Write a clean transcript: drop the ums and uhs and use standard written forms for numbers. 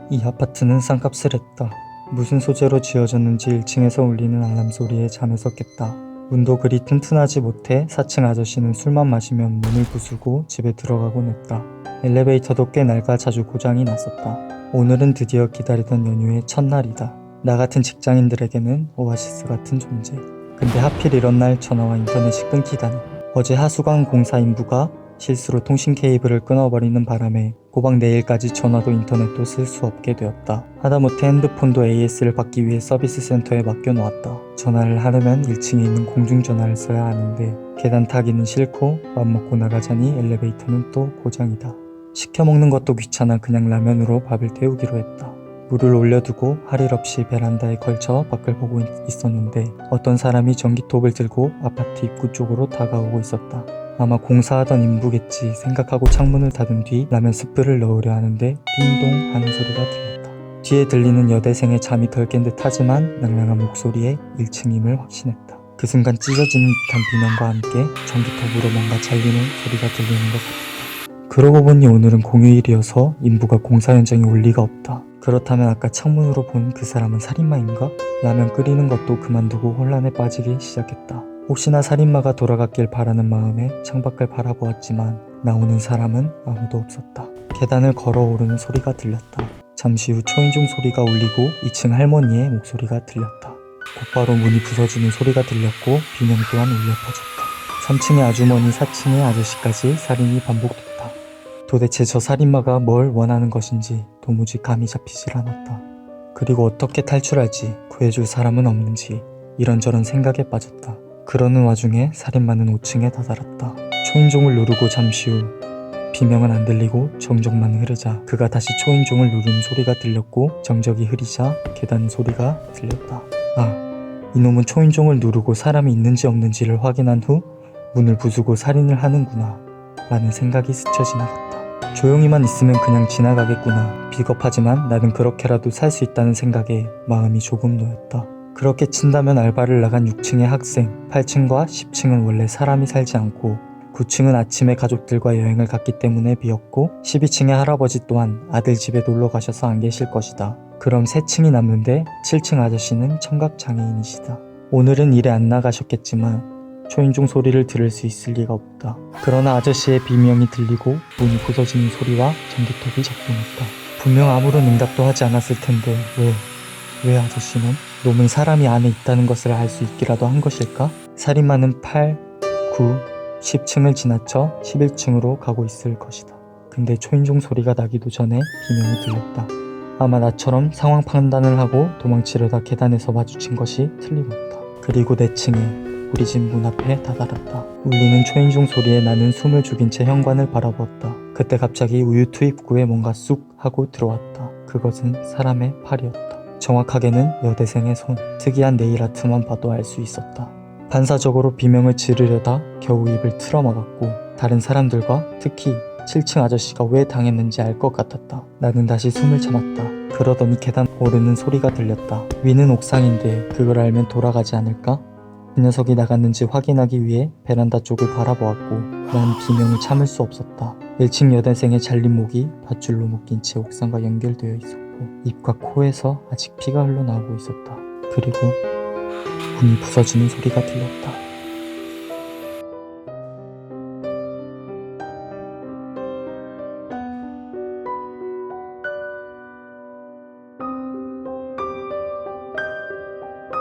이 아파트는 싼값을 했다. 무슨 소재로 지어졌는지 1층에서 울리는 알람 소리에 잠에서 깼다. 문도 그리 튼튼하지 못해 4층 아저씨는 술만 마시면 문을 부수고 집에 들어가곤 했다. 엘리베이터도 꽤 낡아 자주 고장이 났었다. 오늘은 드디어 기다리던 연휴의 첫날이다. 나 같은 직장인들에게는 오아시스 같은 존재. 근데 하필 이런 날 전화와 인터넷이 끊기다니. 어제 하수관 공사 인부가 실수로 통신 케이블을 끊어버리는 바람에 고박 내일까지 전화도 인터넷도 쓸 수 없게 되었다. 하다못해 핸드폰도 AS를 받기 위해 서비스 센터에 맡겨놓았다. 전화를 하려면 1층에 있는 공중전화를 써야 하는데 계단 타기는 싫고 맘먹고 나가자니 엘리베이터는 또 고장이다. 시켜먹는 것도 귀찮아 그냥 라면으로 밥을 때우기로 했다. 물을 올려두고 할 일 없이 베란다에 걸쳐 밖을 보고 있었는데 어떤 사람이 전기톱을 들고 아파트 입구 쪽으로 다가오고 있었다. 아마 공사하던 인부겠지 생각하고 창문을 닫은 뒤 라면 스프를 넣으려 하는데 띵동 하는 소리가 들렸다. 뒤에 들리는 여대생의 잠이 덜 깬 듯 하지만 낭랑한 목소리에 1층임을 확신했다. 그 순간 찢어지는 듯한 비명과 함께 전기톱으로 뭔가 잘리는 소리가 들리는 것 같았다. 그러고 보니 오늘은 공휴일이어서 인부가 공사 현장에 올 리가 없다. 그렇다면 아까 창문으로 본 그 사람은 살인마인가? 라면 끓이는 것도 그만두고 혼란에 빠지기 시작했다. 혹시나 살인마가 돌아갔길 바라는 마음에 창밖을 바라보았지만 나오는 사람은 아무도 없었다. 계단을 걸어오르는 소리가 들렸다. 잠시 후 초인종 소리가 울리고 2층 할머니의 목소리가 들렸다. 곧바로 문이 부서지는 소리가 들렸고 비명 또한 울려 퍼졌다. 3층의 아주머니, 4층의 아저씨까지 살인이 반복됐다. 도대체 저 살인마가 뭘 원하는 것인지 도무지 감이 잡히질 않았다. 그리고 어떻게 탈출할지 구해줄 사람은 없는지 이런저런 생각에 빠졌다. 그러는 와중에 살인마는 5층에 다다랐다. 초인종을 누르고 잠시 후 비명은 안 들리고 정적만 흐르자 그가 다시 초인종을 누르는 소리가 들렸고 정적이 흐리자 계단 소리가 들렸다. 아, 이놈은 초인종을 누르고 사람이 있는지 없는지를 확인한 후 문을 부수고 살인을 하는구나 라는 생각이 스쳐 지나갔다. 조용히만 있으면 그냥 지나가겠구나. 비겁하지만 나는 그렇게라도 살 수 있다는 생각에 마음이 조금 놓였다. 그렇게 친다면 알바를 나간 6층의 학생, 8층과 10층은 원래 사람이 살지 않고 9층은 아침에 가족들과 여행을 갔기 때문에 비었고 12층의 할아버지 또한 아들 집에 놀러 가셔서 안 계실 것이다. 그럼 3층이 남는데 7층 아저씨는 청각장애인이시다. 오늘은 일에 안 나가셨겠지만 초인종 소리를 들을 수 있을 리가 없다. 그러나 아저씨의 비명이 들리고 문이 부서지는 소리와 전기톱이 작동했다. 분명 아무런 응답도 하지 않았을 텐데 왜 아저씨는? 놈은 사람이 안에 있다는 것을 알 수 있기라도 한 것일까? 살인마는 8, 9, 10층을 지나쳐 11층으로 가고 있을 것이다. 근데 초인종 소리가 나기도 전에 비명이 들렸다. 아마 나처럼 상황 판단을 하고 도망치려다 계단에서 마주친 것이 틀림없다. 그리고 내 층에 우리 집 문 앞에 다다랐다. 울리는 초인종 소리에 나는 숨을 죽인 채 현관을 바라보았다. 그때 갑자기 우유 투입구에 뭔가 쑥 하고 들어왔다. 그것은 사람의 팔이었다. 정확하게는 여대생의 손. 특이한 네일 아트만 봐도 알 수 있었다. 반사적으로 비명을 지르려다 겨우 입을 틀어막았고 다른 사람들과 특히 7층 아저씨가 왜 당했는지 알 것 같았다. 나는 다시 숨을 참았다. 그러더니 계단 오르는 소리가 들렸다. 위는 옥상인데 그걸 알면 돌아가지 않을까? 그 녀석이 나갔는지 확인하기 위해 베란다 쪽을 바라보았고 난 비명을 참을 수 없었다. 1층 여대생의 잘린 목이 밧줄로 묶인 채 옥상과 연결되어 있었고 입과 코에서 아직 피가 흘러나오고 있었다. 그리고 문이 부서지는 소리가 들렸다.